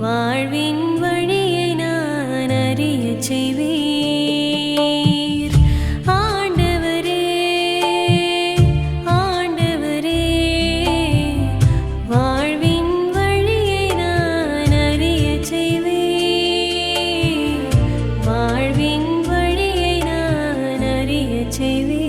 வாழ்வின் வழியை நான் அறியச் செய்வீர். ஆண்டவரே, ஆண்டவரே, வாழ்வின் வழியை நான் அறியச் செய்வீர். வாழ்வின் வழியை நான் அறியச் செய்வீர்.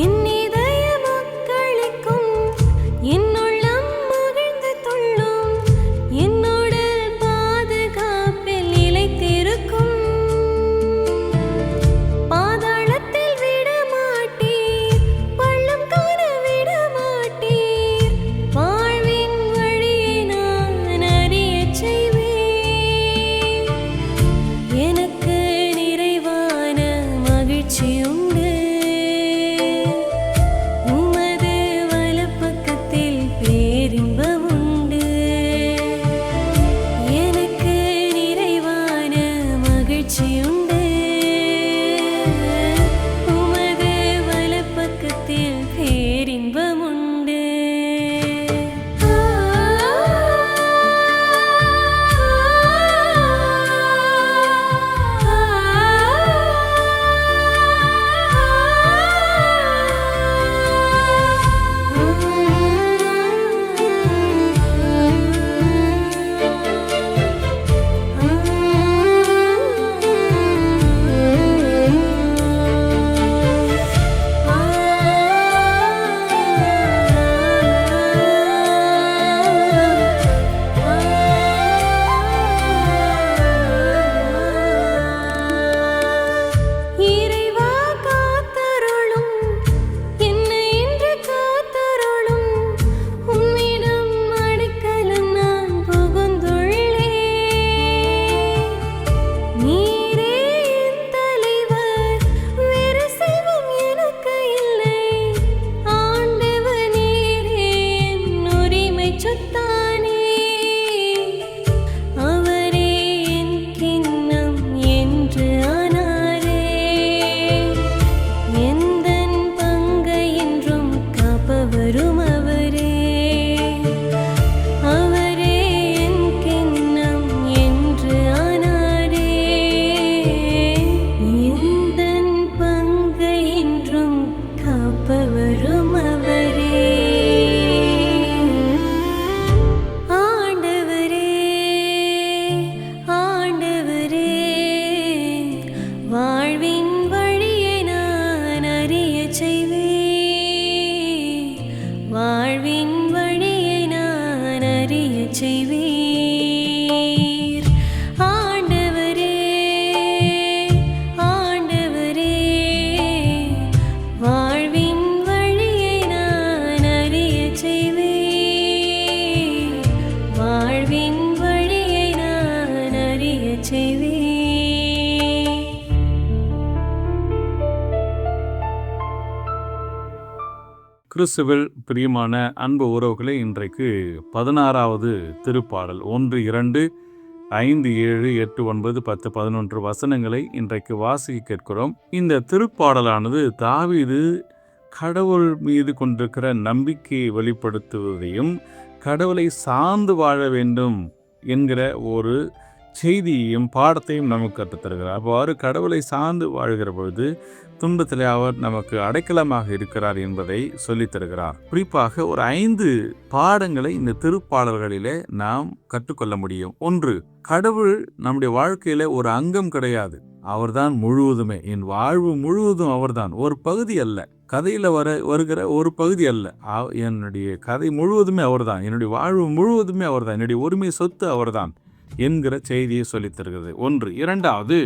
என் இதயம் மக்களுக்கும் என் உள்ளம் மகிழ்ந்து துள்ளும். என் உடல் பாதுகாப்பில் நிலைத்திருக்கும். பாதாளத்தில் விடமாட்டீர், பள்ளம் காண விடமாட்டீர். வாழ்வின் வழியை நான் அறியச் செய்வீர். எனக்கு நிறைவான மகிழ்ச்சி உண்டு. உமது வலப்பக்கத்தில் பேரின்பம் உண்டு. எனக்கு நிறைவான மகிழ்ச்சி உண்டு. உமது வலப்பக்கத்தில் பேரின்பம் உண்டு. இறைவா காத்தருளும், என்னை இன்று காத்தருளும். உம்மிடம் அடைக்கலம் நான் புகுந்துள்ளேன். நீரே என் தலைவர், வேறு செல்வம் எனக்கு இல்லை. ஆண்டவர் நீரே என் உரிமைச் சொத்தானே. அவரே என் கிண்ணம் என்று ஆனாரே. எந்தன் பங்கை என்றும் காப்பவரும் அவரே. அவரே என் கிண்ணம் என்று ஆனாரே. எந்தன் பங்கை என்றும் காப்பவரும் அவரே. ஆண்டவரே, ஆண்டவரே, வாழ்வின் வழியை நான் அறியச் செய்வீர். வாழ்வின் வழியை நான் அறியச் செய்வீர். ஆண்டவரே, ஆண்டவரே, வாழ்வின் வழியை நான் அறியச் செய்வீர். வாழ்வின் வழியை நான் அறியச் செய்வீர். கிறிஸ்துவில் பிரியமான அன்பு உறவுகளே, இன்றைக்கு 16வது திருப்பாடல் 1, 2, 5, 7, 8, 9, 10, 11 வசனங்களை இன்றைக்கு வாசிக்க கேட்கிறோம். இந்த திருப்பாடலானது தாவீது கடவுள் மீது கொண்டிருக்கிற நம்பிக்கையை வெளிப்படுத்துவதையும் கடவுளை சார்ந்து வாழ வேண்டும் என்கிற ஒரு செய்தியையும் பாடத்தையும் நமக்கு கற்றுத்தருகிறார். அவ்வாறு கடவுளை சார்ந்து வாழ்கிற பொழுது துன்பத்தில் அவர் நமக்கு அடைக்கலமாக இருக்கிறார் என்பதை சொல்லித் தருகிறார். குறிப்பாக ஒரு 5 பாடங்களை இந்த திருப்பாடல்களிலே நாம் கற்றுக்கொள்ள முடியும். 1, கடவுள் நம்முடைய வாழ்க்கையில ஒரு அங்கம் கிடையாது, அவர்தான் முழுவதுமே. என் வாழ்வு முழுவதும் அவர்தான், ஒரு பகுதி அல்ல. கதையில வருகிற ஒரு பகுதி அல்ல, என்னுடைய கதை முழுவதுமே அவர்தான். என்னுடைய வாழ்வு முழுவதுமே அவர்தான். என்னுடைய உரிமை சொத்து அவர்தான் என்கிற செய்தியை சொல்லித் தருகிறது. 1. 2வது,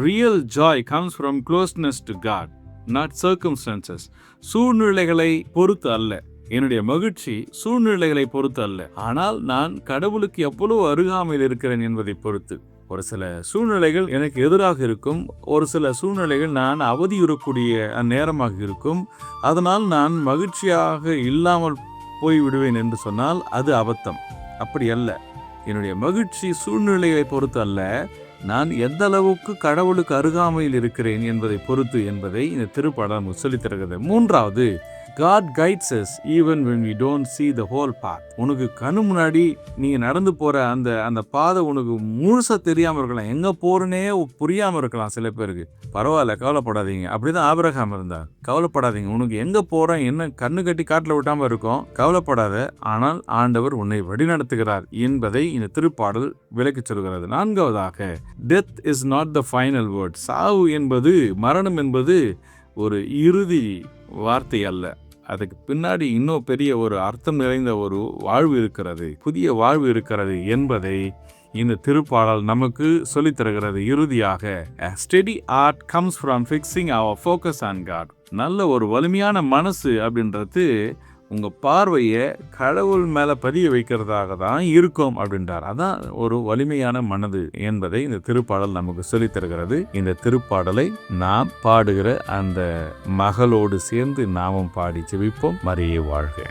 real joy comes from closeness to God, not circumstances. சூழ்நிலைகளை பொறுத்து அல்ல, என்னுடைய மகிழ்ச்சி சூழ்நிலைகளை பொறுத்து அல்ல, ஆனால் நான் கடவுளுக்கு எவ்வளவு அருகாமையில் இருக்கிறேன் என்பதை பொறுத்து. ஒரு சில சூழ்நிலைகள் எனக்கு எதிராக இருக்கும், ஒரு சில சூழ்நிலைகள் நான் அவதியுறக்கூடிய நேரமாக இருக்கும், அதனால் நான் மகிழ்ச்சியாக இல்லாமல் போய்விடுவேன் என்று சொன்னால் அது அபத்தம். அப்படி அல்ல. என்னுடைய மகிழ்ச்சி சூழ்நிலையை பொறுத்து அல்ல, நான் எந்த அளவுக்கு கடவுளுக்கு அருகாமையில் இருக்கிறேன் என்பதை பொறுத்து என்பதை இந்த திருப்பாடல் நமக்கு சொல்லித் தருகிறது. மூன்றாவது, God guides us even when we don't see the whole path. உனக்கு கண்ணு முன்னாடி நீங்க நடந்து போற அந்த பாதை உனக்கு முழுசா தெரியாம இருக்கலாம், எங்க போறனே புரியாம இருக்கலாம் சில பேருக்கு. பரவாயில்ல, கவலைப்படாதீங்க. அப்படிதான் ஆபிரகாம் இருந்தார். கவலைப்படாதீங்க, உனக்கு எங்க போற என்ன கண்ணு கட்டி காட்டுல விட்டாம இருக்கும், கவலைப்படாத, ஆனால் ஆண்டவர் உன்னை வழிநடத்துகிறார் என்பதை இந்த திருப்பாடல் விளக்கிச் சொல்கிறது. நான்காவதாக, death is not the final word. சாவு என்பது, மரணம் என்பது ஒரு இறுதி வார்த்தை அல்ல. அதுக்கு பின்னாடி இன்னும் பெரிய ஒரு அர்த்தம் நிறைந்த ஒரு வாழ்வு இருக்கிறது, புதிய வாழ்வு இருக்கிறது என்பதை இந்த திருப்பாடல் நமக்கு சொல்லித் தருகிறது. இறுதியாக, a steady heart comes from fixing our focus on God. நல்ல ஒரு வலிமையான மனசு அப்படின்றது உங்க பார்வையை கடவுள் மேல பதிய வைக்கிறதாக தான் இருக்கும் அப்படின்றார். அதான் ஒரு வலிமையான மனது என்பதை இந்த திருப்பாடல் நமக்கு சொல்லித் தருகிறது. இந்த திருப்பாடலை நாம் பாடுகிற அந்த மகளோடு சேர்ந்து நாமும் பாடி ஜெபிப்போம். மரியே வாழ்க.